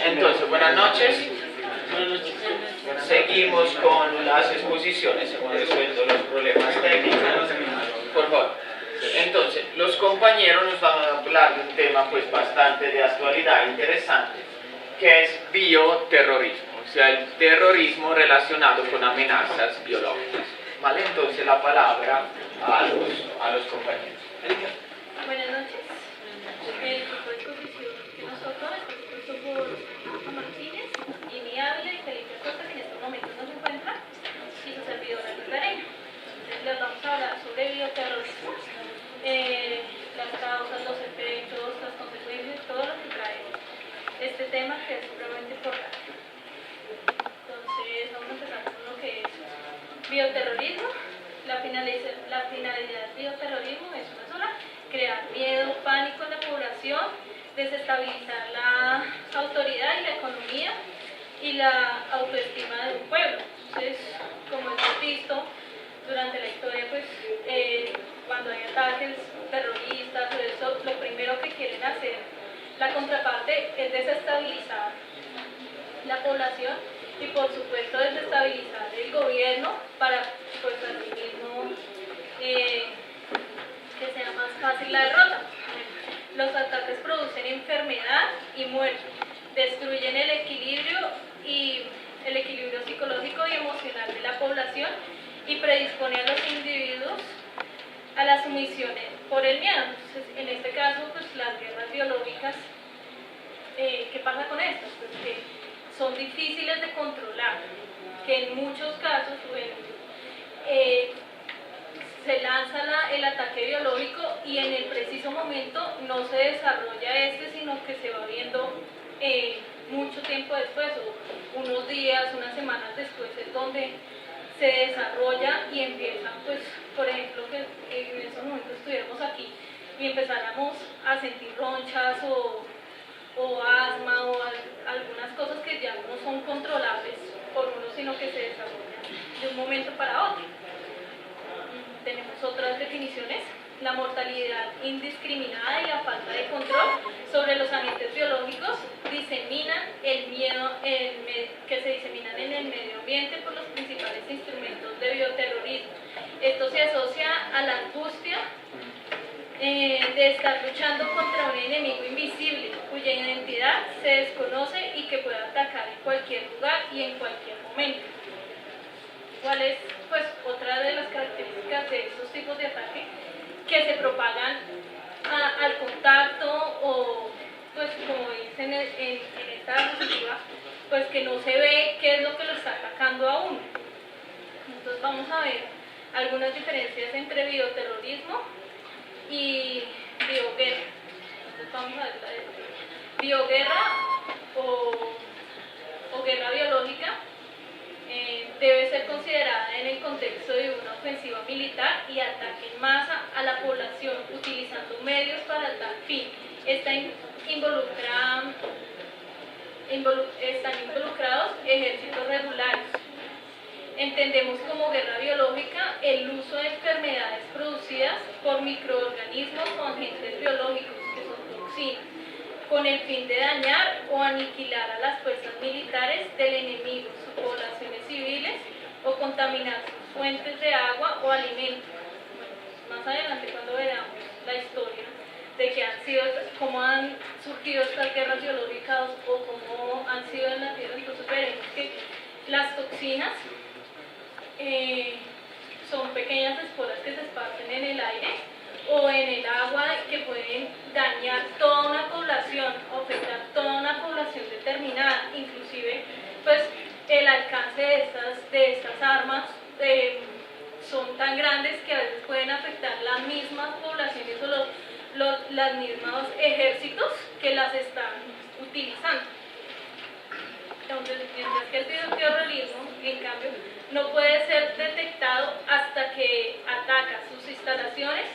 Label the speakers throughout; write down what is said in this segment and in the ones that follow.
Speaker 1: Entonces, buenas noches. Seguimos con las exposiciones. Hemos resuelto los problemas técnicos. Por favor. Entonces, los compañeros nos van a hablar de un tema pues bastante de actualidad, interesante, que es bioterrorismo, o sea, el terrorismo relacionado con amenazas biológicas. ¿Vale? Entonces, la palabra a los compañeros.
Speaker 2: Buenas noches. El grupo de exposición que nosotros es compuesto por Rafa Martínez, Jimmy Ávila y Felipe Acosta, que en estos momentos no se encuentran, y su servidora Luz Areña. Entonces les vamos a hablar sobre bioterrorismo, las causas, los efectos, las consecuencias, todo lo que trae este tema que es supremamente importante. Entonces vamos a empezar con lo que es bioterrorismo. La finalidad del bioterrorismo es una sola: crear miedo, pánico en la población, desestabilizar la autoridad y la economía y la autoestima de un pueblo. Entonces, como hemos visto durante la historia, pues cuando hay ataques terroristas o eso, lo primero que quieren hacer la contraparte es desestabilizar la población y por supuesto desestabilizar el gobierno para pues así mismo que sea más fácil la derrota. Los ataques producen enfermedad y muerte, destruyen el equilibrio psicológico y emocional de la población y predisponen a los individuos a la sumisión por el miedo. Entonces, en este caso, pues las guerras biológicas, ¿qué pasa con estas? Pues que son difíciles de controlar, que en muchos casos se lanza el ataque biológico y en el preciso momento no se desarrolla sino que se va viendo mucho tiempo después, o unos días, unas semanas después, es donde se desarrolla y empiezan, pues, por ejemplo, que en esos momentos estuviéramos aquí y empezáramos a sentir ronchas o asma o algunas cosas que ya no son controlables por uno, sino que se desarrollan de un momento para otro. Tenemos otras definiciones: la mortalidad indiscriminada y la falta de control sobre los agentes biológicos diseminan el miedo que se diseminan en el medio ambiente por los principales instrumentos de bioterrorismo. Esto se asocia a la angustia de estar luchando contra un enemigo invisible cuya identidad se desconoce y que puede atacar en cualquier lugar y en cualquier momento. ¿Cuál es, pues, otra de las características de estos tipos de ataque? Que se propagan al contacto o, pues, como dicen en esta diapositiva, pues que no se ve qué es lo que lo está atacando a uno. Entonces vamos a ver algunas diferencias entre bioterrorismo y bioguerra. Entonces vamos a ver la de bioguerra o guerra biológica. Debe ser considerada en el contexto de una ofensiva militar y ataque en masa a la población utilizando medios para tal fin. Están involucrados ejércitos regulares. Entendemos como guerra biológica el uso de enfermedades producidas por microorganismos o agentes biológicos, que son toxinas, con el fin de dañar o aniquilar a las fuerzas militares del enemigo, sus poblaciones civiles o contaminar sus fuentes de agua o alimentos. Bueno, más adelante, cuando veamos la historia de que cómo han surgido estas guerras biológicas o cómo han sido en la tierra, entonces veremos que las toxinas son pequeñas esporas que se esparcen en el aire o en el agua que pueden dañar toda una población, afectar toda una población determinada. Inclusive, pues, el alcance de estas armas son tan grandes que a veces pueden afectar las mismas poblaciones o los mismos ejércitos que las están utilizando. Entonces, mientras que el bioterrorismo, en cambio, no puede ser detectado hasta que ataca sus instalaciones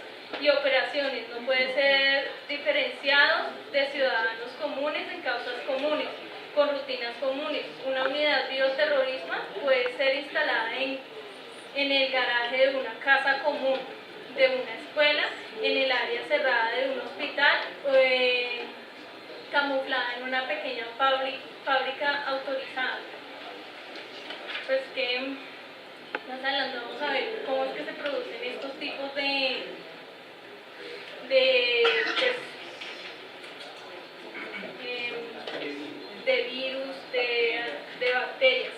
Speaker 2: y operaciones, no puede ser diferenciado de ciudadanos comunes en causas comunes, con rutinas comunes. Una unidad bioterrorismo puede ser instalada en el garaje de una casa común, de una escuela, en el área cerrada de un hospital camuflada en una pequeña fábrica autorizada. Pues que más adelante vamos a ver cómo es que se producen estos tipos de virus, de bacterias.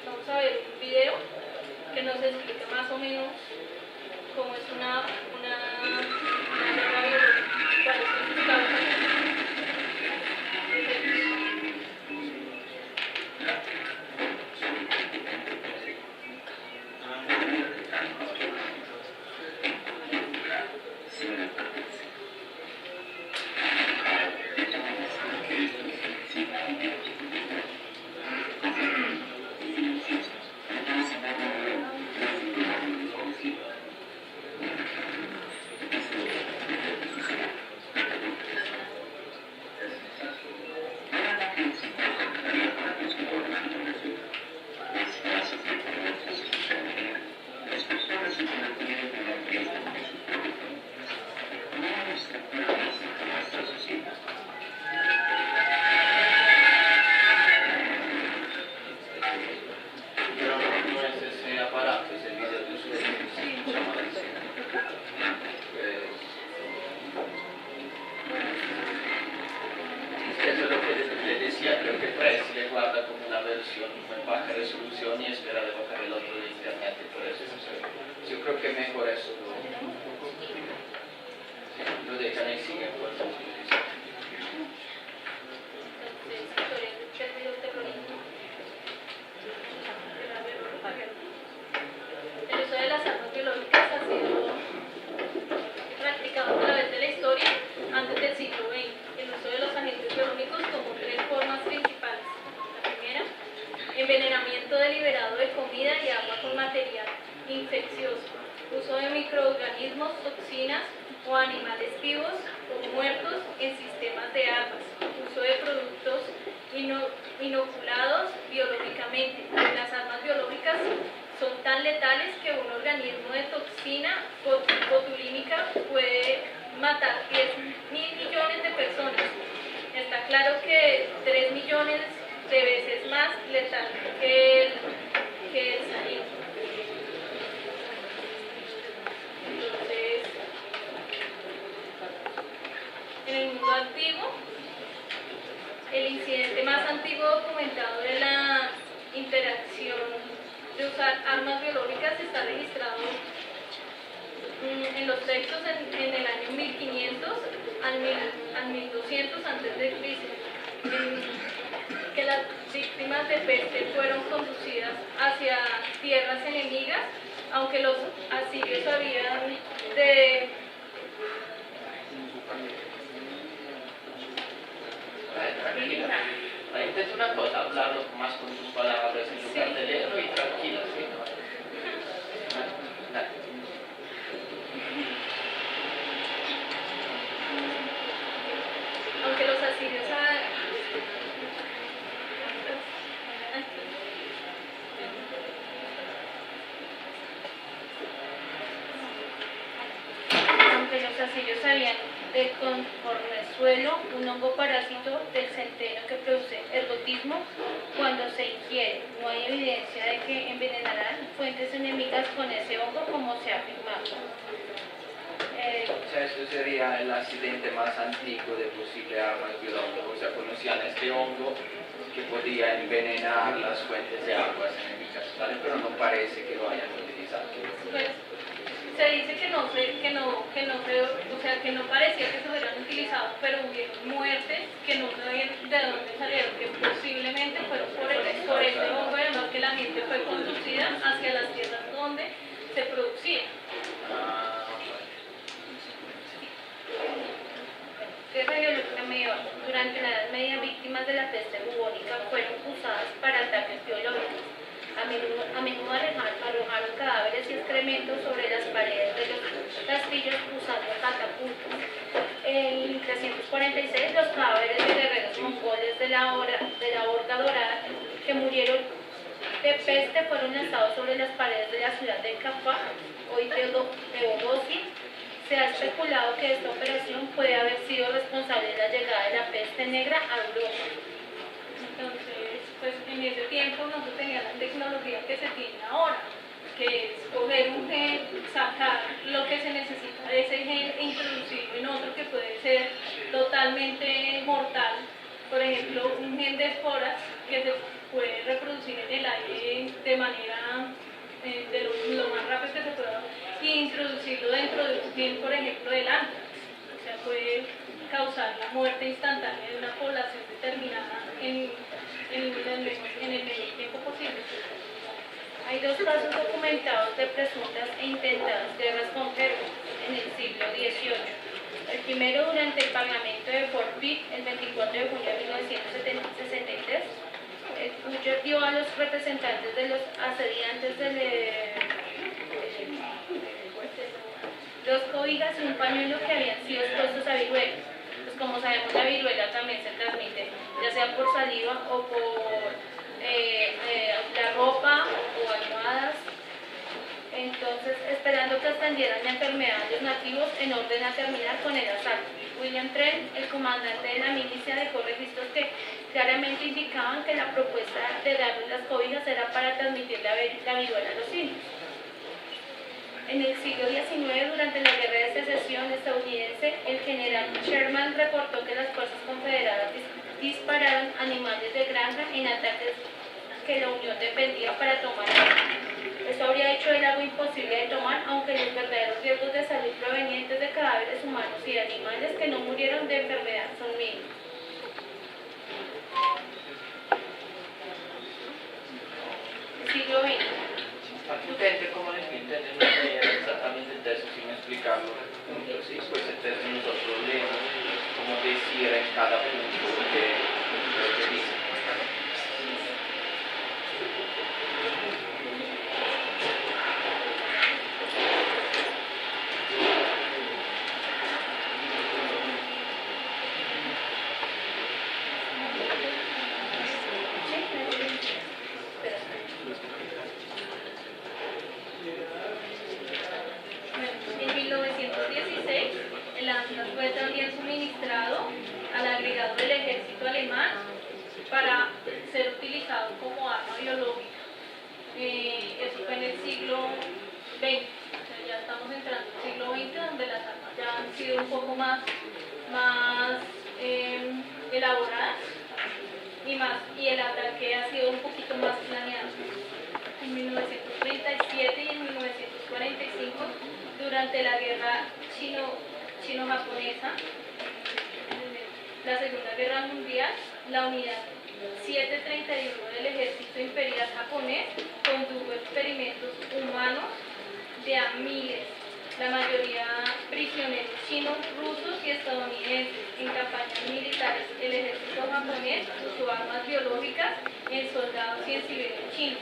Speaker 2: Vamos a ver un video que nos explica más o menos cómo es una guerra biológica, cuáles son sus causas.
Speaker 1: En baja resolución y espera de bajar el otro de internet, y por eso yo creo que mejor eso lo dejan ahí, siguen por eso. El uso de las armas biológicas ha sido practicado a través de la historia antes del siglo XX. El uso de los agentes biológicos tomó tres formas principales. La primera, envenenamiento deliberado de comida y agua con material infeccioso, uso de microorganismos, toxinas o animales vivos o muertos en sistemas de armas, uso de productos inoculados biológicamente. Las armas biológicas son tan letales que un organismo de toxina botulínica puede matar 10.000 millones de personas. Está claro que 3 millones de veces más letal que el sarín. Entonces, en el mundo antiguo, el incidente más antiguo documentado de la interacción de usar armas biológicas está registrado en los textos en el año 1500 al 1200 a.C., que las víctimas de peste fueron conducidas hacia tierras enemigas, aunque los asirios habían de intenta una cosa, hablarlo más con tus palabras en lugar de leerlo y tranquilo, ¿sí? Aunque los asirios sabían del conformesuelo, un hongo parásito del centeno que produce ergotismo cuando se ingiere. No hay evidencia de que envenenarán fuentes enemigas con ese hongo como se ha afirmado. O sea, esto sería el accidente más antiguo de posible armas biológicas. O sea, conocían este hongo que podía envenenar las fuentes de aguas enemigas, ¿vale? Pero no parece que lo hayan utilizado. Pues, se dice que no parecía que se hubieran utilizado, pero hubieron muertes que no sabían de dónde salieron, que posiblemente fueron por este hongo, además que la gente fue conducida hacia las tierras donde se producía. Guerra biológica medieval. Durante la Edad Media, víctimas de la peste bubónica fueron usadas para ataques biológicos. A menudo arrojaron cadáveres y excrementos sobre las paredes de los castillos usando catapultas. En 346, los cadáveres de guerreros mongoles de la Horda Dorada que murieron de peste fueron lanzados sobre las paredes de la ciudad de Kaffa, hoy Teodosia,
Speaker 3: Se ha especulado que esta operación puede haber sido responsable de la llegada de la peste negra a Europa.
Speaker 2: Entonces, pues en ese tiempo no se tenía la tecnología que se tiene ahora, que es coger un gen, sacar lo que se necesita de ese gen e introducirlo en otro que puede ser totalmente mortal. Por ejemplo, un gen de esporas que se puede reproducir en el aire de manera de lo más rápido que se pueda, y introducirlo dentro de un gen, por ejemplo, del anthrax. O sea, puede causar la muerte instantánea de una población determinada en el menor tiempo posible.
Speaker 3: Hay dos casos documentados de presuntas e intentadas guerras con Perú en el siglo XVIII. El primero durante el Parlamento de Fort Pitt, el 24 de junio de 1963, Custer dio a los representantes de los asediantes dos cobijas y un pañuelo que habían sido expuestos a viruela. Pues como sabemos, la viruela también se transmite, ya sea por saliva o por la ropa o almohadas. Entonces, esperando que extendieran la enfermedad a los nativos en orden a terminar con el asalto. William Trent, el comandante de la milicia, dejó registros que claramente indicaban que la propuesta de darles las cobijas era para transmitir la viruela a los indios. En el siglo XIX, durante la Guerra de Secesión estadounidense, el general Sherman reportó que las fuerzas confederadas dispararon animales de granja en ataques que la Unión defendía para tomar agua. Esto habría hecho el agua imposible de tomar, aunque los verdaderos riesgos de salud provenientes de cadáveres humanos y de animales que no murieron de enfermedad son mínimos. Siglo XX.
Speaker 1: L'utente come l'utente non è esattamente il testo sin explicarlo, sí, pues el término del problema, cómo decir en cada punto lo que dice.
Speaker 2: En 1916, el ANZAS fue también suministrado al agregado del ejército alemán para ser utilizado como arma biológica. Eso fue en el siglo XX, o sea, ya estamos entrando en el siglo XX, donde las armas ya han sido un poco más elaboradas y el ataque ha sido un poquito más planeado. En 1937 y en 1945, durante la guerra chino-japonesa, la Segunda Guerra Mundial, la unidad 731 del ejército imperial japonés condujo experimentos humanos de a miles, la mayoría prisioneros chinos, rusos y estadounidenses. En campañas militares, el ejército japonés usó armas biológicas en soldados y en civiles chinos.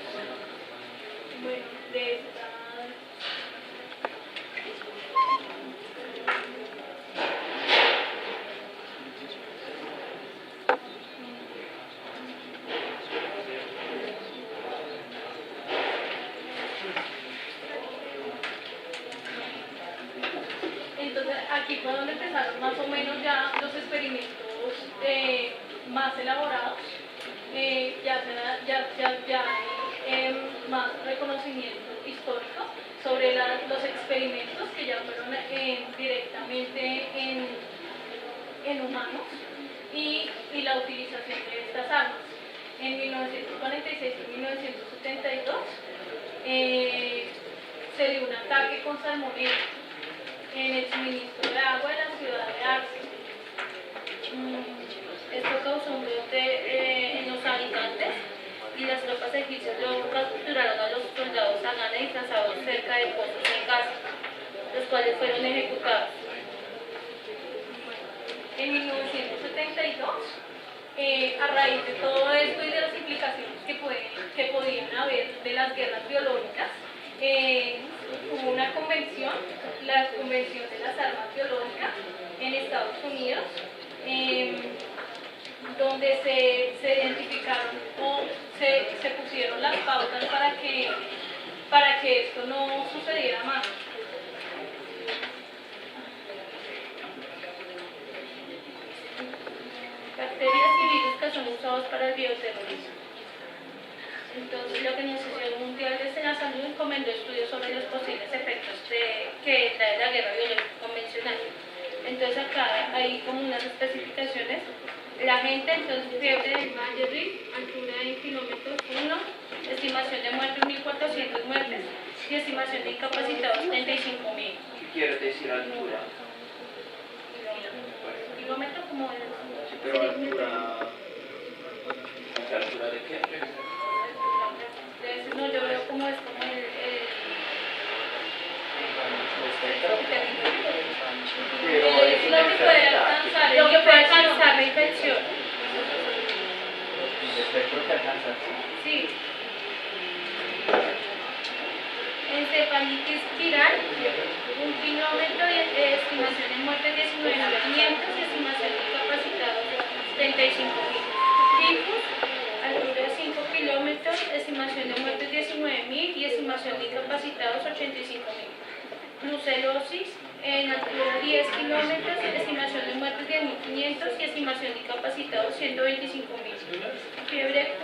Speaker 2: Bueno, de esta... Entonces aquí fue donde empezaron más o menos ya los experimentos más elaborados, ya hay más reconocimiento histórico sobre los experimentos que ya fueron directamente en humanos y la utilización de estas armas. En 1946 y 1972 se dio un ataque con salmonela en el suministro de agua de la ciudad de Arce. Esto causó un brote en los habitantes y las tropas egipcias luego capturaron a los soldados Sagana disfrazados cerca de pozos en Gaza, los cuales fueron ejecutados. En 1972, a raíz de todo esto y de las implicaciones que podían haber de las guerras biológicas, hubo una convención, la Convención de las Armas Biológicas en Estados Unidos, donde se identificaron o se pusieron las pautas para que esto no sucediera más.
Speaker 3: son usados para el bioterrorismo. Entonces, la Organización Mundial de la Salud encomendó estudios sobre los posibles efectos que trae la guerra biológica convencional. Entonces, acá hay como unas especificaciones. La gente, entonces, fiebre del Valle Rift, altura en kilómetros 1, estimación de muertes 1.400 muertes y estimación de incapacitados 35.000.
Speaker 1: ¿Qué quiere decir altura?
Speaker 3: Kilómetro como el...
Speaker 4: Sí, pero altura.
Speaker 1: ¿Altura de qué?
Speaker 3: No, yo veo como es como el lo que puede alcanzar la infección.
Speaker 4: El espectro que alcanza.
Speaker 3: Sí. Encefalitis viral, 1 kilómetro de estimación de muertes 19.500 y estimación de incapacitados 35.000. Tifus, altura de 5 kilómetros, estimación de muertes 19.000 y estimación de incapacitados 85.000. Brucelosis, en altura 10 kilómetros, estimación de muertes 10.500 y estimación de incapacitados 125.000. Fiebre Q,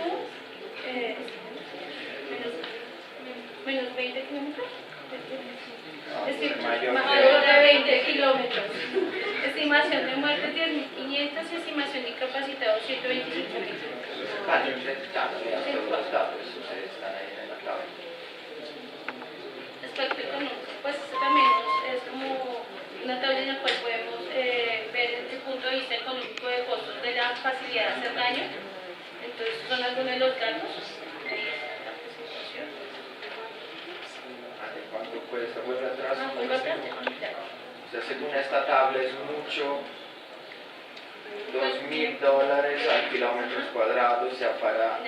Speaker 3: menos 20 kilómetros. Mayor de 20 kilómetros. Estimación de muertes 10.500 y estimación de incapacitados 125.000.
Speaker 1: Vale, ya todos los datos, ustedes están ahí en la clave.
Speaker 3: Respecto económico, pues esto también es como una tabla en la cual podemos ver desde el punto de vista económico de costos de la facilidad de hacer daño. Entonces son algunos de los datos. Ahí está la presentación.
Speaker 1: ¿Cuánto cuesta? ¿Vuelve atrás?
Speaker 3: Vuelvo atrás.
Speaker 1: O sea, según esta tabla es mucho, $2.000 al kilómetro cuadrado, o sea, para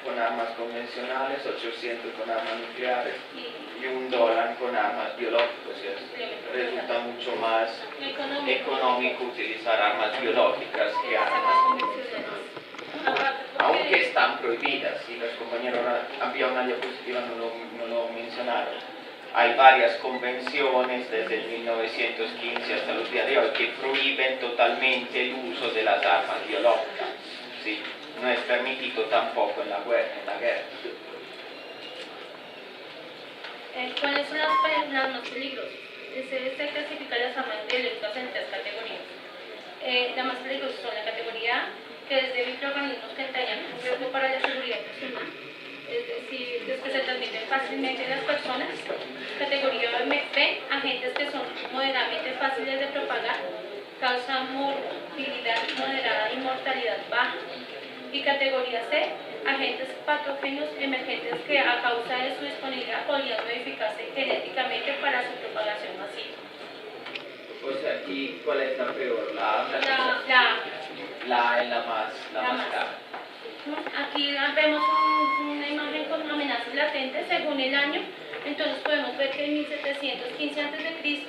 Speaker 1: con armas convencionales, 800 con armas nucleares y $1 con armas biológicas. O sea, resulta mucho más económico utilizar armas biológicas que armas convencionales. Aunque están prohibidas, y los compañeros había una diapositiva, no lo mencionaron. Hay varias convenciones desde el 1915 hasta los días de hoy que prohíben totalmente el uso de las armas biológicas. ¿Sí? No es permitido tampoco en la guerra.
Speaker 3: ¿Cuáles son las más peligrosas? Se clasifican las armas biológicas en 3 categorías. Las más peligrosas son la categoría A, que es de microorganismos que entrañan un riesgo para la seguridad personal, es decir, que se transmiten fácilmente a las personas. Categoría B, agentes que son moderadamente fáciles de propagar, causan morbilidad moderada y mortalidad baja. Y categoría C, agentes patógenos emergentes que a causa de su disponibilidad podrían modificarse genéticamente para su propagación masiva.
Speaker 1: O sea, ¿y cuál es la peor? La A. La A es la más grave.
Speaker 3: Aquí vemos una imagen con amenazas latentes según el año. Entonces podemos ver que en 1715 a.C.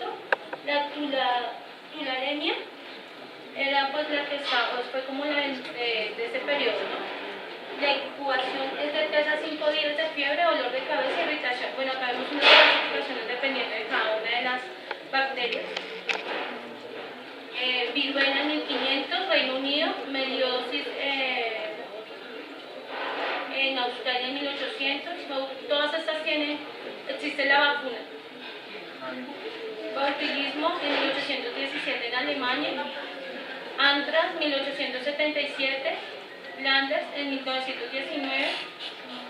Speaker 3: la tularemia era pues la que estaba, pues, fue como la de ese periodo, ¿no? La incubación es de 3 a 5 días de fiebre, dolor de cabeza y irritación. Bueno, acá vemos unas clasificaciones dependiendo de cada una de las bacterias. Viruela en 1500, Reino Unido, meliosis en Australia en 1800, todas estas existe la vacuna. Bautismo en 1817 en Alemania, Anthrax 1877, Flanders en 1919,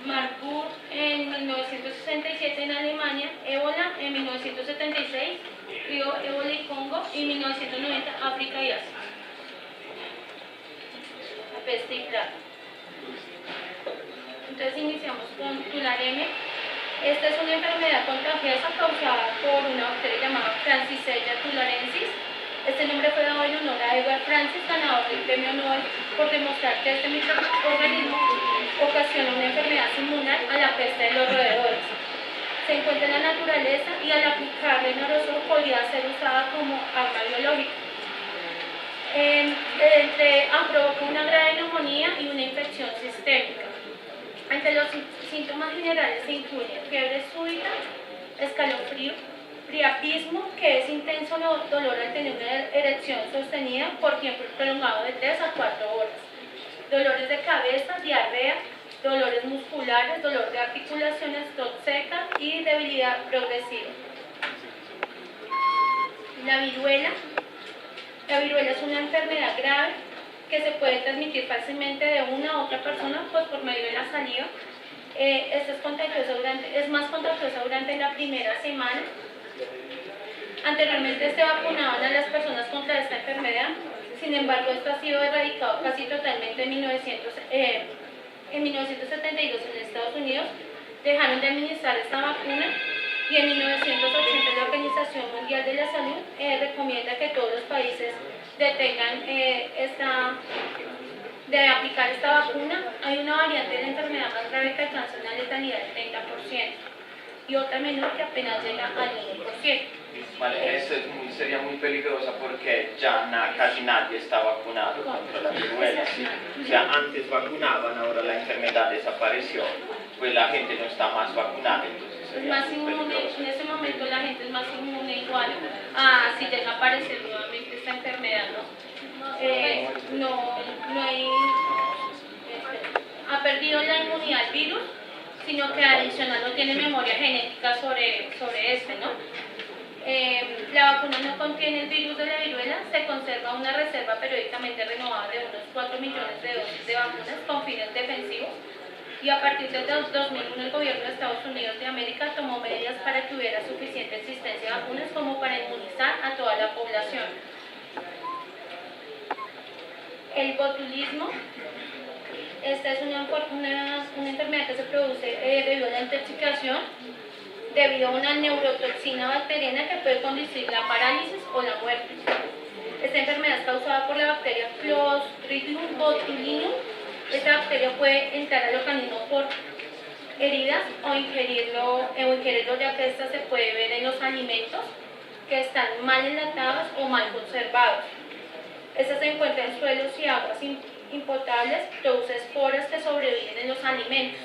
Speaker 3: Marburg en 1967 en Alemania, Ébola en 1976, Río Ébola y Congo y 1990 África y Asia. La peste y plaga. Entonces iniciamos con tularemia. Esta es una enfermedad contagiosa causada por una bacteria llamada Francisella tularensis. Este nombre fue dado en honor a Edward Francis, ganador del premio Nobel, por demostrar que este microorganismo ocasiona una enfermedad similar a la peste de los roedores. Se encuentra en la naturaleza y al aplicarle en aerosol podría ser usada como arma biológica. Provoca una grave neumonía y una infección sistémica. Entre los síntomas generales se incluyen fiebre súbita, escalofrío, priapismo, que es intenso dolor al tener una erección sostenida por tiempo prolongado de 3 a 4 horas, dolores de cabeza, diarrea, dolores musculares, dolor de articulaciones, tos seca y debilidad progresiva. La viruela. La viruela es una enfermedad grave que se puede transmitir fácilmente de una a otra persona pues, por medio de la saliva. Esta es más contagiosa durante la primera semana. Anteriormente se vacunaban a las personas contra esta enfermedad, sin embargo esto ha sido erradicado casi totalmente en 1972 en Estados Unidos. Dejaron de administrar esta vacuna y en 1980 la Organización Mundial de la Salud recomienda que todos los países detengan de aplicar esta vacuna. Hay una variante de la enfermedad más grave que alcanza una letalidad del 30% y otra menor que apenas llega al 1%.
Speaker 1: Vale, eso sería muy peligrosa porque ya casi nadie está vacunado contra la viruela. ¿Sí? O sea, antes vacunaban, ahora la enfermedad desapareció, pues la gente no está más vacunada, entonces sería
Speaker 3: Más
Speaker 1: muy
Speaker 3: inmune,
Speaker 1: peligroso.
Speaker 3: en ese momento la gente es más inmune igual a si llega a aparecer nuevamente esta enfermedad, ha perdido la inmunidad al virus, sino que adicional no tiene memoria genética sobre este, ¿no? La vacuna no contiene el virus de la viruela, se conserva una reserva periódicamente renovada de unos 4 millones de dosis de vacunas con fines defensivos y a partir del 2001 el gobierno de Estados Unidos de América tomó medidas para que hubiera suficiente existencia de vacunas como para inmunizar a toda la población. El botulismo. Esta es una enfermedad que se produce debido a la intoxicación, debido a una neurotoxina bacteriana que puede conducir la parálisis o la muerte. Esta enfermedad es causada por la bacteria Clostridium botulinum. Esta bacteria puede entrar al organismo por heridas o ingerirlo ya que esta se puede ver en los alimentos que están mal enlatados o mal conservados. Esta se encuentra en suelos y aguas impotables, produce esporas que sobreviven en los alimentos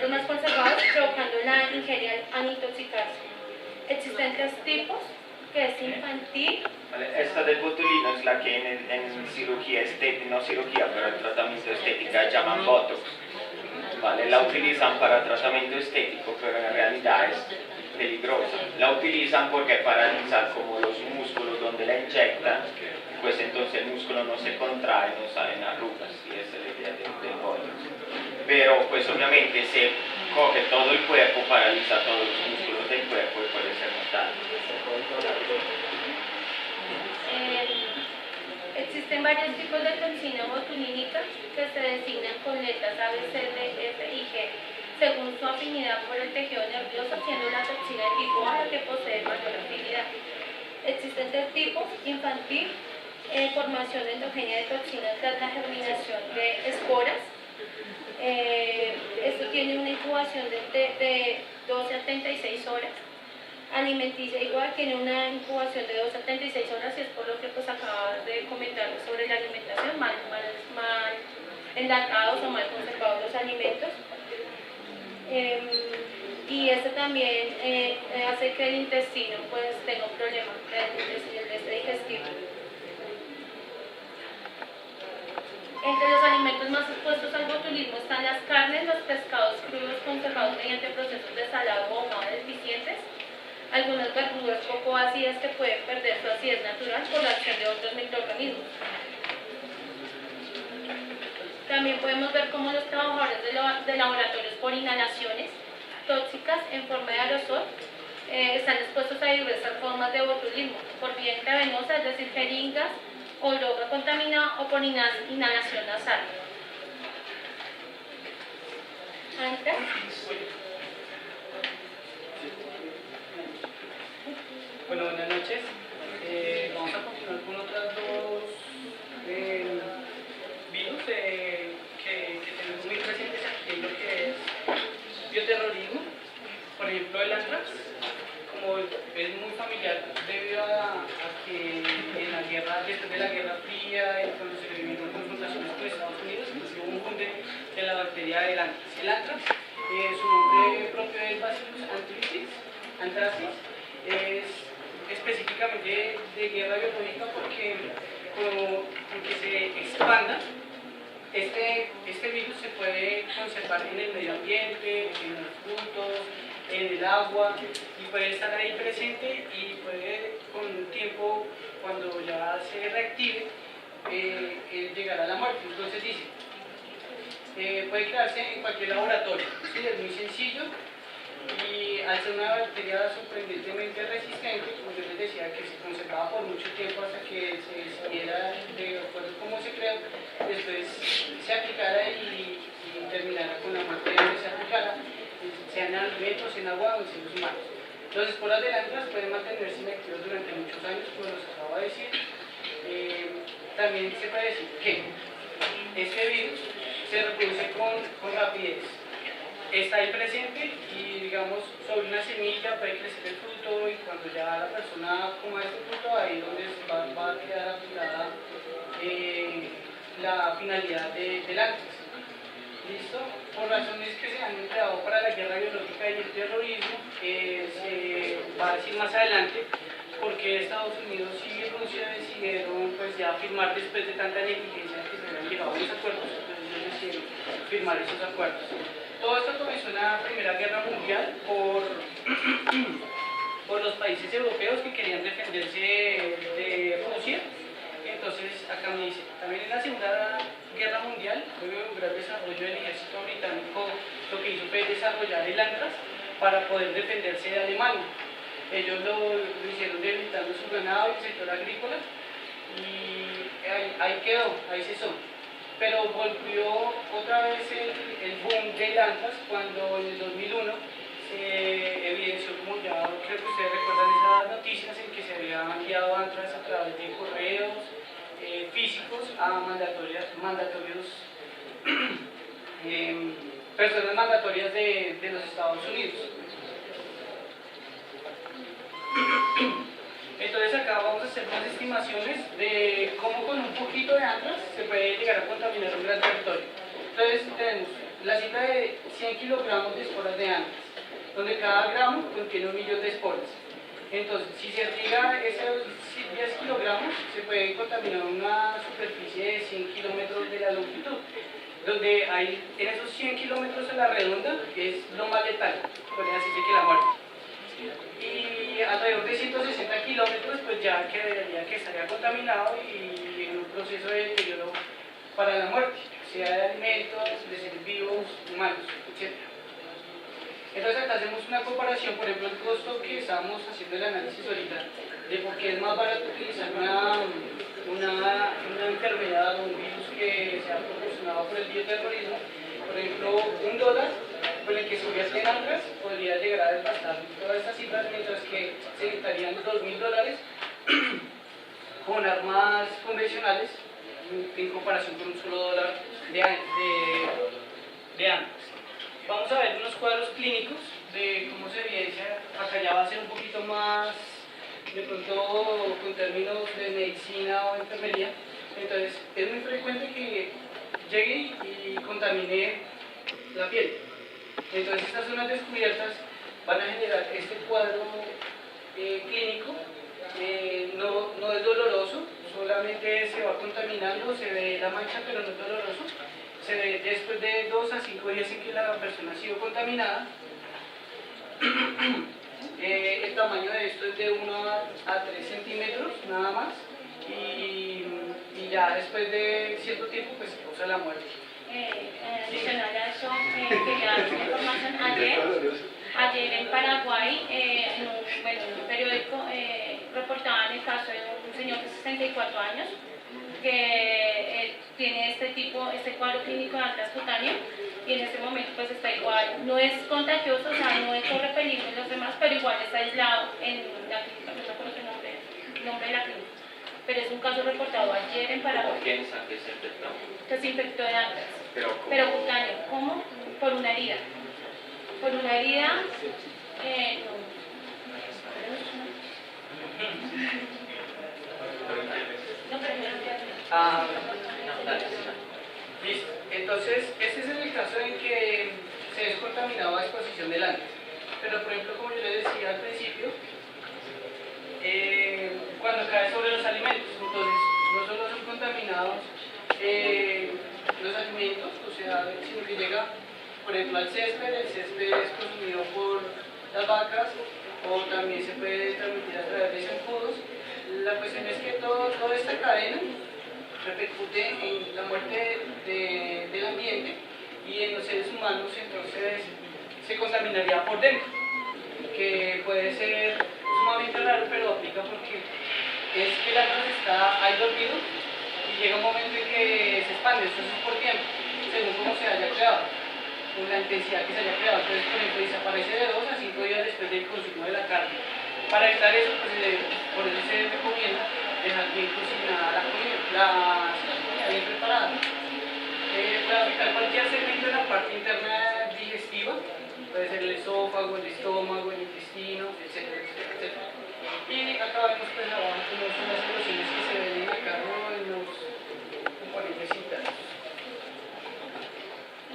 Speaker 3: más conservados, provocando la ingeria al intoxicarse. Existen 3 tipos, que es infantil.
Speaker 1: Vale, esta del botulino es la que en cirugía estética, no cirugía, pero en tratamiento estética llaman Botox. Vale, la utilizan para tratamiento estético, pero en realidad es peligrosa. La utilizan porque paralizan como los músculos donde la inyectan, pues entonces el músculo no se contrae, no salen arrugas, y esa es la idea del Botox. Pero pues obviamente se coge todo el cuerpo, paraliza todos los músculos del cuerpo y puede ser mortal.
Speaker 3: Existen varios tipos de toxina botulínica que se designan con letras A, B, C, D, F y G según su afinidad por el tejido nervioso, siendo la toxina de tipo A la que posee mayor afinidad. Existen 3 tipos: infantil, formación endogénea de toxinas tras la germinación de esporas. Esto tiene una incubación de 12 a 36 horas. Alimenticia igual, tiene una incubación de 12 a 36 horas y es por lo que pues acabas de comentar sobre la alimentación, mal enlatados o mal conservados los alimentos. Y esto también hace que el intestino pues tenga un problema, el digestivo. Entre los alimentos más expuestos al botulismo están las carnes, los pescados crudos conservados mediante procesos de salado o ahumado deficientes, algunas verduras poco ácidas que pueden perder su acidez natural por la acción de otros microorganismos. También podemos ver cómo los trabajadores de laboratorios por inhalaciones tóxicas en forma de aerosol están expuestos a diversas formas de botulismo, por vía intravenosa, es decir, jeringas o droga contaminada o por inhalación nasal. Antes.
Speaker 5: Bueno, buenas noches. Vamos a continuar con otras 2 virus que tenemos muy presentes aquí en lo que es bioterrorismo. Por ejemplo, el anthrax, como es muy familiar debido a que en la guerra, después de la Guerra Fría, cuando se vivieron confrontaciones con Estados Unidos, se hubo un funde de la bacteria del anthrax. El anthrax, su nombre propio es Bacillus anthracis, es específicamente de guerra biológica porque como aunque se expanda, este virus se puede conservar en el medio ambiente, en los frutos, en el agua, y puede estar ahí presente y puede con un tiempo, cuando ya se reactive, llegar a la muerte. Entonces dice, puede crearse en cualquier laboratorio, ¿sí? Es muy sencillo, y al ser una bacteria sorprendentemente resistente, como yo les decía, que se conservaba por mucho tiempo hasta que se decidiera de acuerdo a cómo se creó, después se aplicara y terminara con la muerte de donde se aplicara, sean en alimentos, en agua o en seres humanos. Los esporas de lántras pueden mantenerse inactivos durante muchos años, como los acabo de decir. También se puede decir que este virus se reproduce con rapidez. Está ahí presente y, digamos, sobre una semilla puede crecer el fruto, y cuando ya la persona coma este fruto, ahí es donde va a quedar aplicada la finalidad del lántras. ¿Listo? Por razones que se han empleado para la guerra biológica y el terrorismo, se va a decir más adelante porque Estados Unidos y Rusia decidieron pues ya firmar, después de tanta negligencia que se habían llegado a los acuerdos, entonces ellos decidieron firmar esos acuerdos. Todo esto comenzó en la Primera Guerra Mundial por los países europeos que querían defenderse de Rusia. Entonces, acá me dice, también en la Segunda Guerra Mundial, luego de un gran desarrollo del ejército británico, lo que hizo fue desarrollar el ANTRAS para poder defenderse de Alemania. Ellos lo hicieron debilitando su ganado y el sector agrícola, y ahí quedó, ahí cesó. Pero volvió otra vez el boom del ANTRAS cuando en el 2001 se evidenció, como ya creo que ustedes recuerdan esas noticias en que se había enviado ANTRAS a través de correos físicos a mandatorios personas mandatorias de los Estados Unidos. Entonces acá vamos a hacer unas estimaciones de cómo con un poquito de ANTRAS se puede llegar a contaminar un gran territorio. Entonces tenemos la cifra de 100 kilogramos de esporas de ANTRAS, donde cada gramo contiene 1 millón de esporas. Entonces, si se riega esos 10 kilogramos, se puede contaminar una superficie de 100 kilómetros de la longitud, donde hay, en esos 100 kilómetros a la redonda, es lo más letal, podría decirse que la muerte. Y alrededor de 160 kilómetros, pues ya quedaría que estaría contaminado y en un proceso de deterioro para la muerte, sea de alimentos, de seres vivos, humanos, etc. Entonces acá hacemos una comparación, por ejemplo, el costo que estábamos haciendo el análisis ahorita, de por qué es más barato utilizar una enfermedad o un virus que sea proporcionado por el bioterrorismo. Por ejemplo, $1 con el que se hubiera en ANTRAS podría llegar a desbastar todas estas cifras, mientras que se necesitarían $2.000 con armas convencionales en comparación con un solo $1 de ANTRAS. Vamos a ver unos cuadros clínicos de cómo se evidencia. Acá ya va a ser un poquito más, de pronto, con términos de medicina o enfermería. Entonces, es muy frecuente que llegue y contamine la piel. Entonces, estas zonas descubiertas van a generar este cuadro clínico. No es doloroso, solamente se va contaminando, se ve la mancha, pero no es doloroso. Se ve después de 2 a 5 días en que la persona ha sido contaminada. El tamaño de esto es de 1 a 3 centímetros, nada más. Y ya después de cierto tiempo, pues se causa la muerte.
Speaker 3: Adicional a eso, quería dar una información. Ayer en Paraguay, en un periódico, reportaban el caso de un señor de 64 años que tiene este cuadro clínico de ANTRAS cutáneo, y en este momento pues está igual, no es contagioso, o sea, no corre peligro en los demás, pero igual está aislado en la clínica, no recuerdo el nombre de la clínica, pero es un caso reportado ayer en Paraguay.
Speaker 1: Piensan que se infectó.
Speaker 3: Que se infectó de ANTRAS,
Speaker 1: ¿Cómo?
Speaker 3: pero cutáneo. ¿Cómo? Por una herida. Por una herida,
Speaker 5: Listo. Entonces, este es el caso en que se es contaminado a exposición del ANTRAS. Pero, por ejemplo, como yo les decía al principio, cuando cae sobre los alimentos, entonces no solo son contaminados los alimentos, o sea, sino que llega, por ejemplo, al césped, el césped es consumido por las vacas, o también se puede transmitir a través de zancudos. La cuestión es que toda esta cadena repercute en la muerte del ambiente y en los seres humanos, entonces se contaminaría por dentro, que puede ser sumamente raro, pero aplica porque es que el árbol está ahí dormido y llega un momento en que se expande, eso es por tiempo, según cómo se haya creado, con la intensidad que se haya creado. Entonces, por ejemplo, desaparece de 2 a 5 días después del consumo de la carne. Para evitar eso, pues, por eso se recomienda dejar bien cocinada la comida, bien preparada. Para evitar cualquier segmento de la parte interna digestiva, puede ser el esófago, el estómago, el intestino, etcétera, etcétera, etcétera. Y acá vemos pues abajo cómo son las soluciones que se ven en el carro en los componentes internos.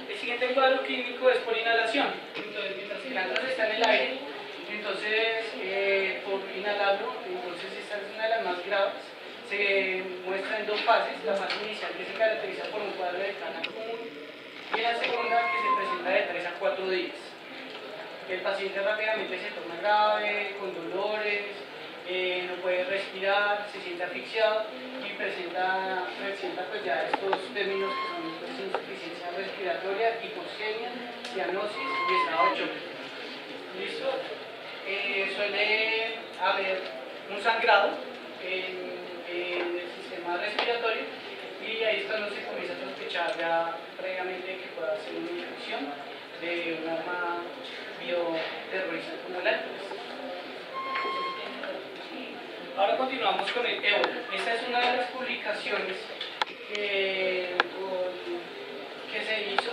Speaker 5: El siguiente cuadro clínico es por inhalación. Entonces, mientras el gas está en el aire, entonces por inhalarlo, entonces esta es una de las más graves. Se muestra en 2 fases, la fase inicial que se caracteriza por un cuadro de cana común y la segunda que se presenta de 3 a 4 días. El paciente rápidamente se torna grave, con dolores, no puede respirar, se siente asfixiado y presenta pues ya estos términos que son pues, insuficiencia respiratoria, hipoxemia, cianosis y estado de choque. ¿Listo? Suele haber un sangrado en el sistema respiratorio y ahí es cuando se comienza a sospechar ya previamente que pueda ser una infección de un arma bioterrorista como la herpes. Ahora continuamos con el ébola. Esta es una de las publicaciones que se hizo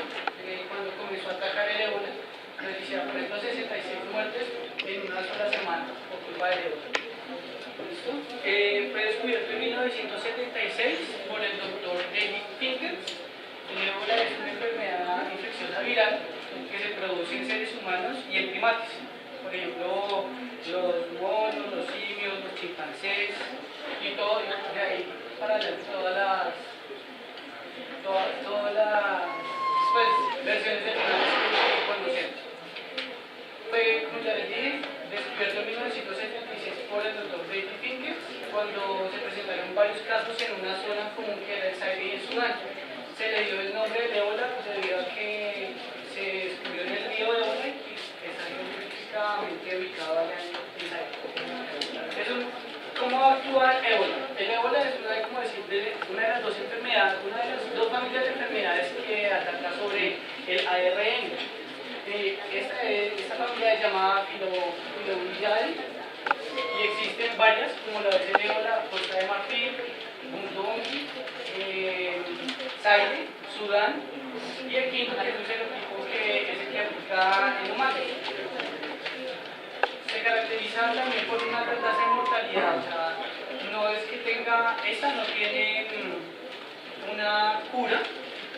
Speaker 5: cuando comenzó a atacar el ébola. Realizaba, por ejemplo, 66 muertes en una sola semana por culpa del ébola. ¿Listo? Fue descubierto en 1976 por el doctor David Finkers. El ébola es una enfermedad infecciosa viral que se produce en seres humanos y en primates. Por ejemplo, los monos, los simios, los chimpancés y todo, de ahí para todas las pues, versiones de animales que conocemos. Fue, como ya les dije, descubierto en 1976 por el doctor David Finkers cuando se presentaron varios casos en una zona común que era el Zaire y el Sudán. Se le dio el nombre de ébola pues, debido a que se descubrió en el río de ébola y está geográficamente ubicado allá en Zaire. ¿Cómo actúa el ébola? El ébola es una de las 2 enfermedades, una de las 2 familias de enfermedades que ataca sobre el ARN. Esta familia es llamada Filoviridae y existen varias, como la es el ébola, Costa de Marfil, Burundi, Zaire, Sudán y el quinto que es un serotipo que es el que aplica en humanos. Se caracteriza también por una alta tasa de mortalidad, o sea, no es que esta no tiene una cura,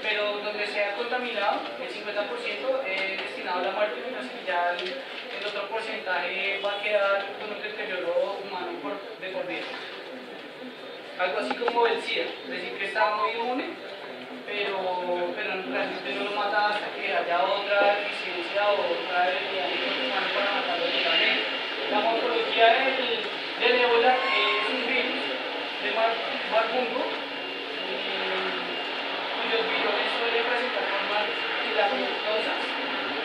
Speaker 5: pero donde sea contaminado, el 50% es destinado a la muerte, mientras que ya el otro porcentaje va a quedar con un deterioro humano de por vida. Algo así como el SIDA, es decir, que está muy inmune, pero realmente no lo mata hasta que haya otra deficiencia o otra debilidad en el cuerpo humano para matarlo totalmente. La morfología del ébola es un virus de Marburgo, cuyos viroles suelen presentar formas filamentosas,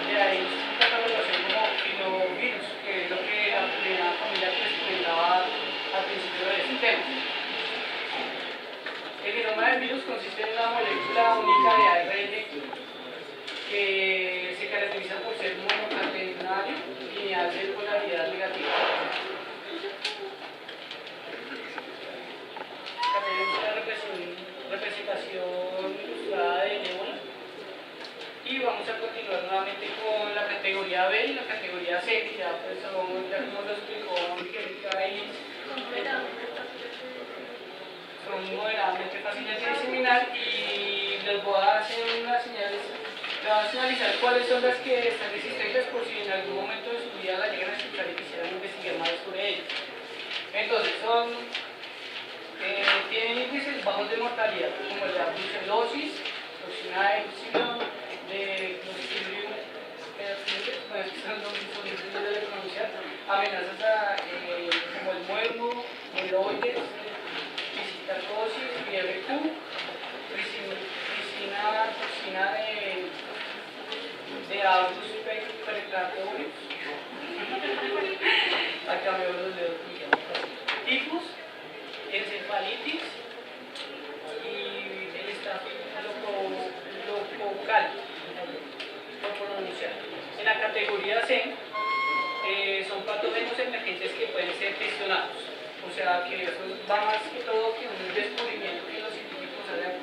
Speaker 5: de ahí su catalogación como filovirus, que es lo que la primera familia que les comentaba al principio de este tema. El genoma del virus consiste en una molécula única de ARN que se caracteriza por ser monocatenario lineal de polaridad negativa. Acá tenemos una representación ilustrada del ébola. Y vamos a continuar nuevamente con la categoría B y la categoría C, que ya pues ya como lo explicó Angélica y son moderadamente fáciles de diseminar y les voy a hacer unas señales, les voy a señalizar cuáles son las que están resistentes por si en algún momento de su vida la llegan a escuchar y quisieran investigar más sobre ellas. Entonces, tienen índices amenazas como el muermo, hemoides, visitacosis, fiebre Q, toxina de Aedes percratores, acá me veo los dedos, tifus, encefalitis y el estafilococal, por pronunciar. En la categoría C son patógenos emergentes que pueden ser gestionados. O sea que eso va más que todo que un descubrimiento que los científicos hagan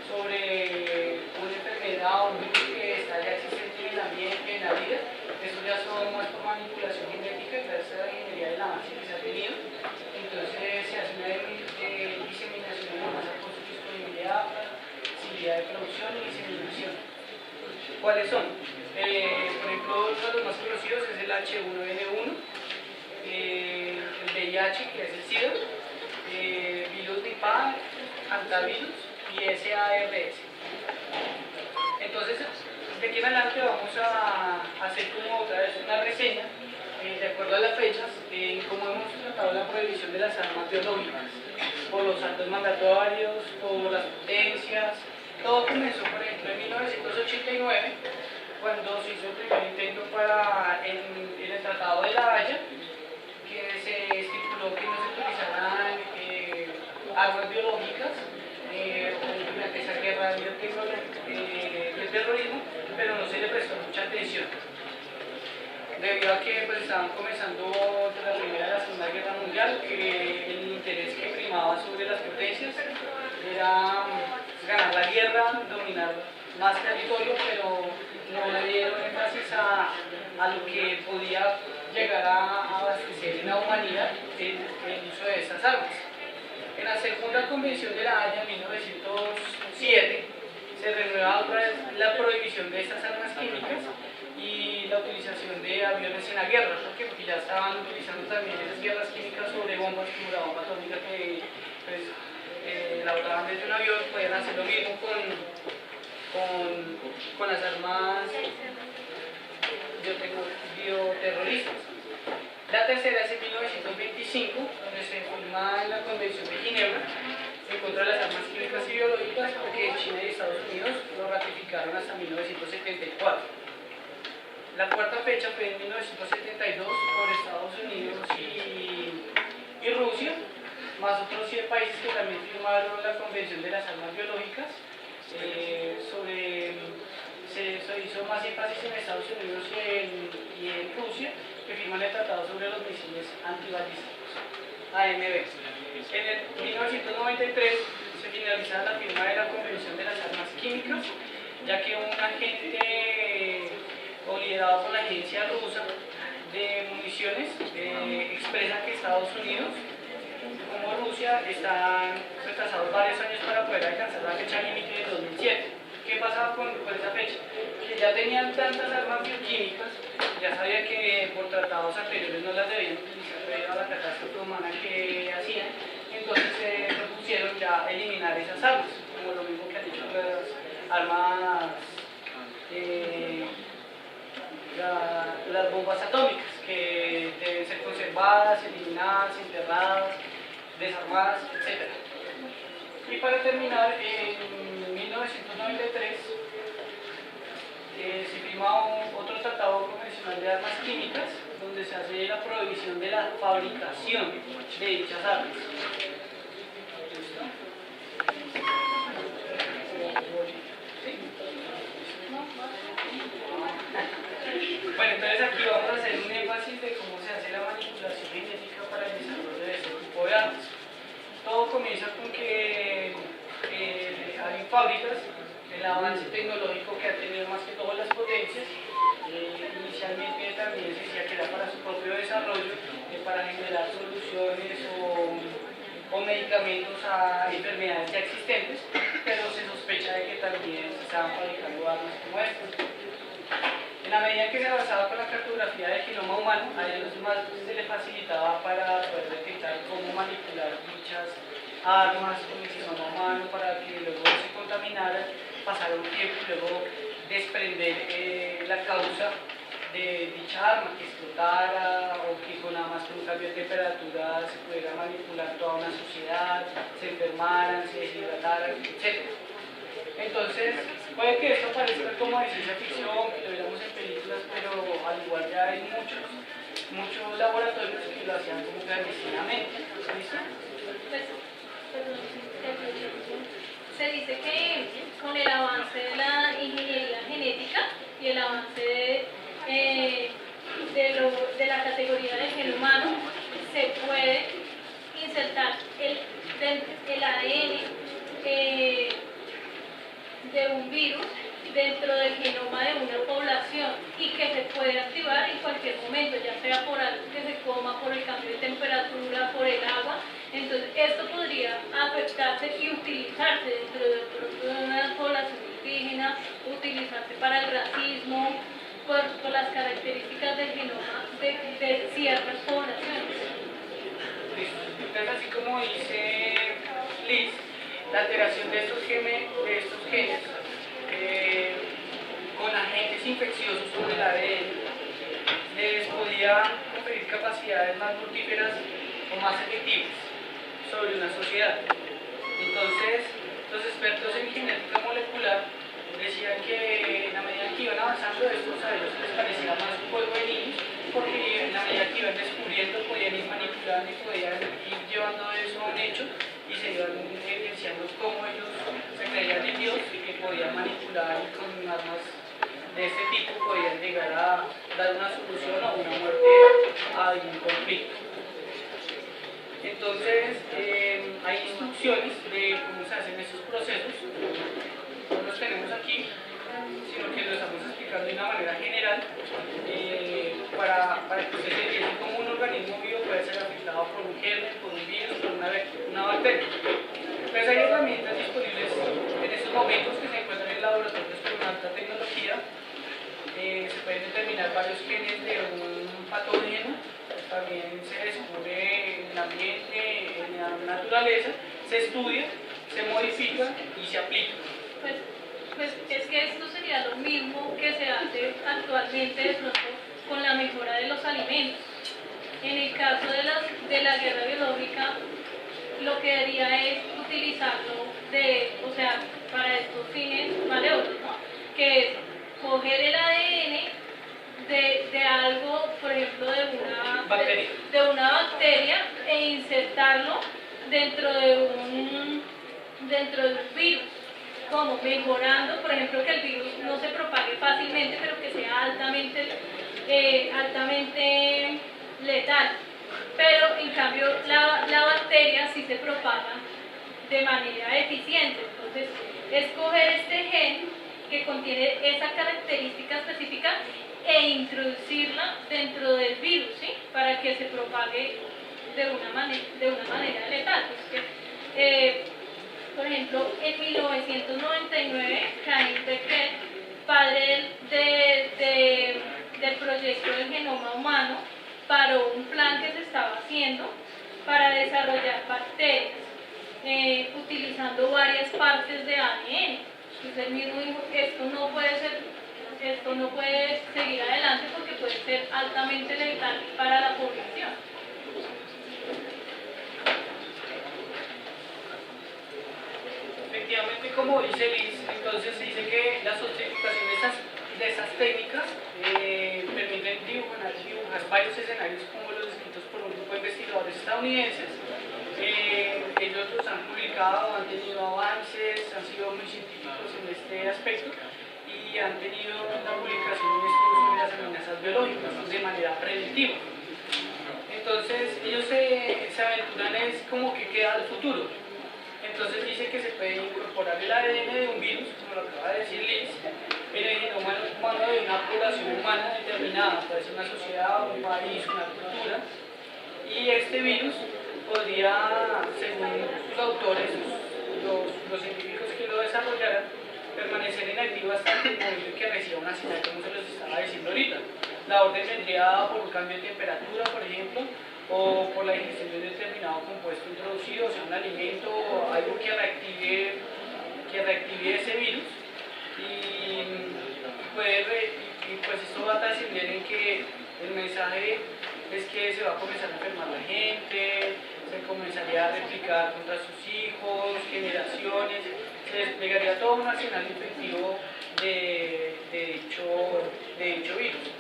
Speaker 5: sobre una enfermedad o un virus que está ya existente en el ambiente, en la vida. Eso ya son más por manipulación genética gracias a la ingeniería del avance que se ha tenido. Entonces se hace una diseminación de masa con su disponibilidad, facilidad de producción y diseminación. ¿Cuáles son? Por ejemplo, uno de los más conocidos es el H1N1, el VIH, que es el SIDA, virus Nipah, antivirus y SARS. Entonces, de aquí en adelante vamos a hacer como otra vez una reseña, de acuerdo a las fechas, en cómo hemos tratado la prohibición de las armas biológicas, por los actos mandatorios, por las potencias. Todo comenzó, por ejemplo, en 1989, cuando se hizo el primer intento en el Tratado de La Haya, que se estipuló que no se utilizaran armas biológicas durante esa guerra del terrorismo, pero no se le prestó mucha atención, debido a que pues, estaban comenzando entre la Primera y la Segunda Guerra Mundial, que el interés que primaba sobre las potencias era ganar la guerra, dominar más territorio, pero no le dieron énfasis a lo que podía llegar a abastecer en la humanidad el uso de esas armas. En la segunda convención de La Haya en 1907 se renueva otra vez la prohibición de estas armas químicas y la utilización de aviones en la guerra, porque ya estaban utilizando también esas guerras químicas sobre bombas como la bomba atómica que pues, la botaban desde un avión. Podían hacer lo mismo con las armas bioterroristas. La tercera es en 1925, donde se firma en la Convención de Ginebra en contra de las armas químicas y biológicas, porque China y Estados Unidos lo ratificaron hasta 1974. La cuarta fecha fue en 1972 por Estados Unidos y Rusia, más otros 100 países que también firmaron la Convención de las Armas Biológicas. Se hizo más énfasis en Estados Unidos y en Rusia, que firman el Tratado sobre los Misiles Antibalísticos, AMB. En el 1993 se finaliza la firma de la Convención de las Armas Químicas, ya que un agente liderado por la agencia rusa de municiones expresa que Estados Unidos como Rusia están retrasados varios años para poder alcanzar la fecha límite de 2007. ¿Qué pasaba con esa fecha? Que ya tenían tantas armas bioquímicas, ya sabía que por tratados anteriores no las debían utilizar debido a la catástrofe humana que hacían, entonces se propusieron ya eliminar esas armas, como lo mismo que han dicho las armas, las bombas atómicas, que deben ser conservadas, eliminadas, enterradas, desarmadas, etc. Y para terminar, en 1993 se firma otro tratado convencional de armas químicas, donde se hace la prohibición de la fabricación de dichas armas. ¿Listo? Bueno, entonces aquí vamos a hacer un énfasis de cómo se hace la manipulación genética para el desarrollo de este tipo de armas. Todo comienza con que hay fábricas, el avance tecnológico que ha tenido más que todo las potencias. Inicialmente también se decía que era para su propio desarrollo, para generar soluciones o medicamentos a enfermedades ya existentes, pero se sospecha de que también se estaban fabricando armas como estas. En la medida que se avanzaba con la cartografía del genoma humano, a ellos más se les facilitaba para poder detectar cómo manipular dichas armas con el genoma humano para que luego se contaminaran, pasar un tiempo y luego desprender la causa de dicha arma, que explotara o que con temperatura se pudiera manipular toda una sociedad, se enfermaran, se deshidrataran, etc. Entonces, puede que esto parezca como de ciencia ficción, que lo viéramos en películas, pero al igual ya hay muchos laboratorios que lo hacían como clandestinamente. ¿Listo?
Speaker 2: Pues, perdón, se dice que con el avance de la ingeniería genética y el avance de la categoría del gen humano, se puede insertar el ADN de un virus dentro del genoma de una población y que se puede activar en cualquier momento, ya sea por algo que se coma, por el cambio de temperatura, por el agua. Entonces, esto podría afectarse y utilizarse dentro de una población indígena, utilizarse para el racismo, por las características del genoma de ciertas poblaciones.
Speaker 5: Entonces, así como dice Liz, la alteración de estos genes con agentes infecciosos sobre el ADN les podía conferir capacidades más mortíferas o más efectivas sobre una sociedad. Entonces, los expertos en genética molecular decían que en la medida que iban avanzando estos, a ellos les parecía más un juego de niños, porque en la medida que iban descubriendo podían ir manipulando y podían ir llevando eso a un hecho y se iban evidenciando cómo ellos se creían en Dios y que podían manipular y con armas de este tipo podían llegar a dar una solución o una muerte a algún conflicto. Entonces, hay instrucciones de cómo se hacen estos procesos. No los tenemos aquí, sino que lo estamos explicando de una manera general para que ustedes entiendan cómo un organismo vivo puede ser afectado por un germen, por un virus, por una bacteria. Entonces, hay herramientas disponibles en estos momentos que se encuentran en laboratorios con alta tecnología. Se pueden determinar varios genes de un patógeno. También se descubre en el ambiente, en la naturaleza, se estudia, se modifica y se aplica.
Speaker 2: Pues es que esto sería lo mismo que se hace actualmente de pronto con la mejora de los alimentos. En el caso de la guerra biológica, lo que haría es utilizarlo para estos fines malévolos, ¿no? Que es coger el ADN de algo, por ejemplo, de una bacteria e insertarlo dentro de un virus, como mejorando, por ejemplo, que el virus no se propague fácilmente, pero que sea altamente letal. Pero en cambio la bacteria sí se propaga de manera eficiente. Entonces, escoger este gen que contiene esa característica específica e introducirla dentro del virus, ¿sí? Para que se propague de una manera letal. Por ejemplo, en 1999, Cain Becker, padre del proyecto del genoma humano, paró un plan que se estaba haciendo para desarrollar bacterias utilizando varias partes de ADN. Entonces él mismo dijo, esto no puede seguir adelante porque puede ser altamente letal para la población.
Speaker 5: Efectivamente, como dice Liz, entonces se dice que la sofisticación de esas técnicas permiten dibujar varios escenarios como los descritos por un grupo de investigadores estadounidenses. Ellos los han publicado, han tenido avances, han sido muy científicos en este aspecto y han tenido una publicación en estudios sobre las amenazas biológicas de manera preventiva. Entonces ellos se aventuran es como que queda el futuro. Entonces dice que se puede incorporar el ADN de un virus, como lo acaba de decir Liz, en el genoma humano de una población humana determinada, puede ser una sociedad, un país, una cultura, y este virus podría, según sus autores, los científicos que lo desarrollaran, permanecer inactivo hasta el momento en que reciba una señal, como se los estaba diciendo ahorita. La orden vendría dada por un cambio de temperatura, por ejemplo, o por la ingestión de un determinado compuesto introducido, o sea, un alimento o algo que reactive ese virus, y pues esto va a trascender en que el mensaje es que se va a comenzar a enfermar la gente, se comenzaría a replicar contra sus hijos, generaciones, se desplegaría todo un arsenal infectivo de dicho virus.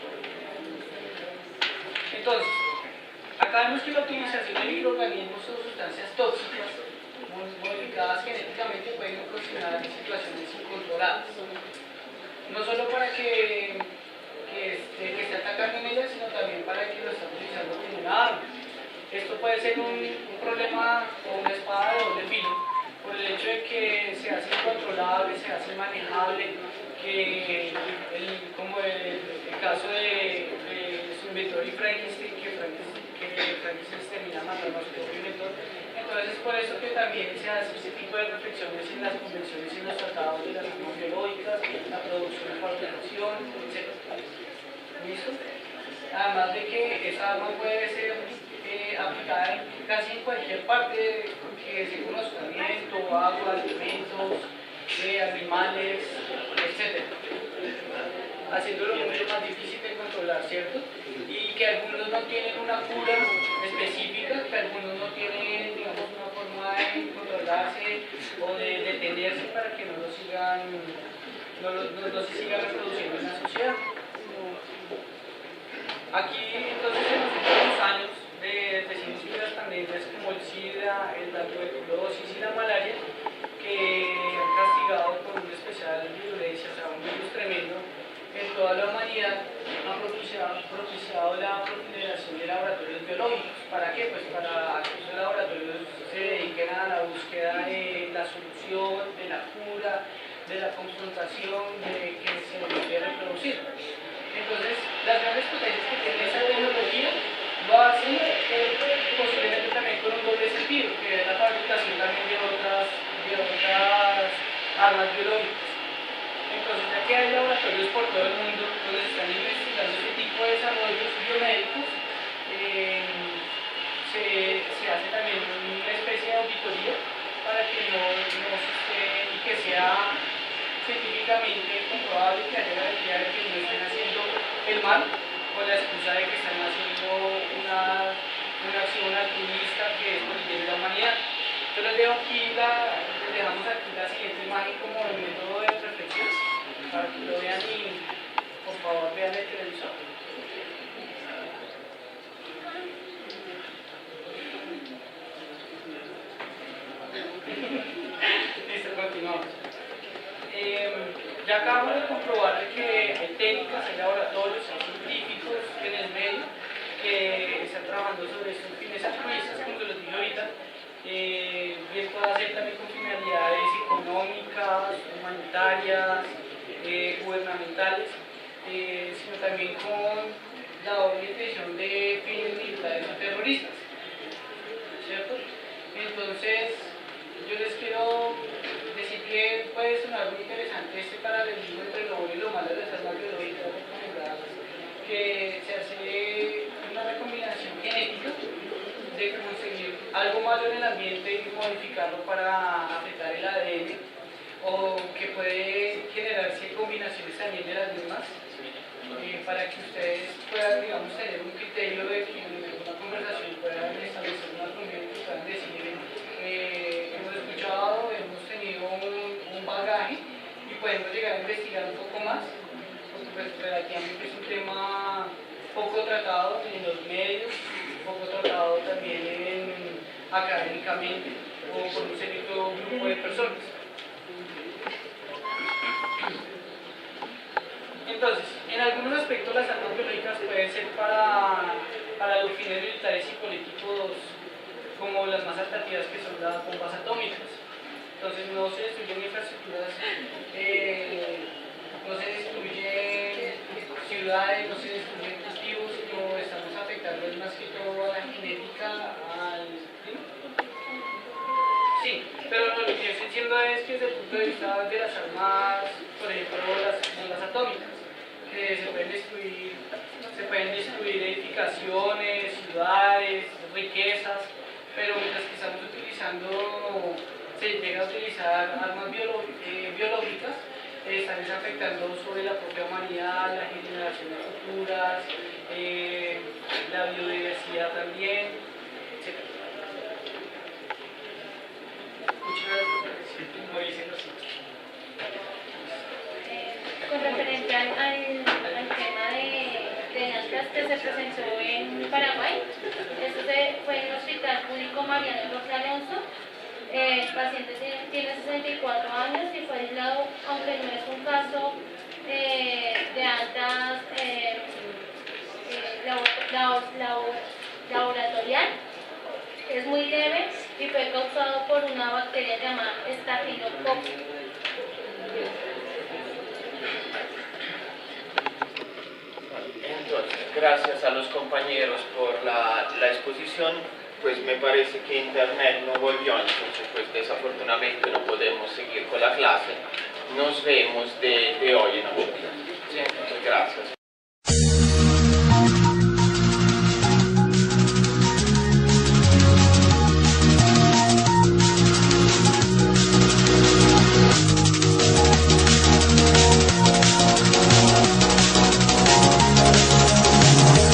Speaker 5: Entonces, acá vemos que la utilización de microorganismos o sustancias tóxicas modificadas genéticamente pueden ocasionar situaciones incontroladas. No solo para que esté atacando en ellas, sino también para que lo esté utilizando como una arma. Esto puede ser un problema o una espada de doble filo, por el hecho de que se hace incontrolable, se hace manejable, que como el caso de su inventor y Frankenstein, que Frankenstein termina matando a su propio inventor. Entonces, por eso que también se hace ese tipo de reflexiones en las convenciones y en los tratados de las armas biológicas, la producción y fabricación, etc. ¿Listo? Además de que esa arma puede ser aplicada casi en cualquier parte que se conozca, viento, agua, alimentos, animales, etc. Haciéndolo mucho más difícil de controlar, ¿cierto? Y que algunos no tienen una cura específica, que algunos no tienen, digamos, una forma de controlarse o de detenerse para que no se siga reproduciendo en la sociedad. Aquí, entonces, en los últimos años, decimos que las pandemias como el SIDA, la tuberculosis y la malaria, que han castigado con una especial violencia, o sea, un virus tremendo, en toda la humanidad, han propiciado la proliferación de laboratorios biológicos. ¿Para qué? Pues para que esos laboratorios se dediquen a la búsqueda de la solución, de la cura, de la confrontación, de que se debe reproducir. Entonces, las grandes potencias que tiene esa tecnología lo hacen posiblemente también con un doble sentido, que es la fabricación también de otras armas biológicas. Entonces, ya que hay laboratorios por todo el mundo donde se están investigando este tipo de desarrollos biomédicos, se hace también una especie de auditoría para que no se esté, y que sea científicamente comprobable que haya garantía de que no estén haciendo el mal con la excusa de que están haciendo una acción altruista que es por el bien de la humanidad. Yo les dejamos aquí la siguiente imagen como el método de reflexión para que lo vean y por favor vean el televisor. Listo, continuamos. Ya acabamos de comprobar que hay técnicas, hay laboratorios, hay científicos en el medio que están trabajando sobre estos fines altruistas, como les dije ahorita, bien puede ser también con finalidades económicas, humanitarias, gubernamentales, sino también con la doble intención de fines militares o terroristas, ¿cierto? Entonces, yo les quiero decir que puede sonar muy interesante este paralelismo entre lo bueno y lo malo de las armas biológicas recomendadas, que se hace una recombinación genética de conseguir algo malo en el ambiente y modificarlo para afectar el ADN, o que puede generarse combinaciones también de las mismas, para que ustedes puedan, digamos, tener un criterio de que en una conversación puedan establecer un argumento y puedan decir hemos escuchado, hemos tenido un bagaje y podemos llegar a investigar un poco más, porque pues relativamente es un tema poco tratado en los medios, poco tratado también académicamente o por un cierto grupo de personas. Entonces, en algunos aspectos las armas biológicas pueden ser para los fines militares y políticos como las más atractivas, que son las bombas atómicas. Entonces no se destruyen infraestructuras, no se destruyen ciudades, no se destruyen cultivos, sino estamos afectando más que todo a la genética, Sí, pero lo que yo estoy diciendo es que desde el punto de vista de las armas, por ejemplo, las bombas atómicas, que se pueden destruir edificaciones, ciudades, riquezas, pero mientras que estamos se llega a utilizar armas biológicas, están afectando sobre la propia humanidad, las generaciones futuras, la biodiversidad también, etc. Como dicen los sitios.
Speaker 3: Con referente al tema de Atlas que se presentó en Paraguay, eso fue en el Hospital Público Mariano Roque Alonso. El paciente tiene 64 años y fue aislado, aunque no es un caso de altas laboratorial, es muy leve y fue causado por una bacteria llamada Staphylococcus.
Speaker 1: Entonces, gracias a los compañeros por la exposición. Pues me parece que internet no volvió, entonces pues desafortunadamente no podemos seguir con la clase. Nos vemos de hoy en adelante. Sí, muchas gracias.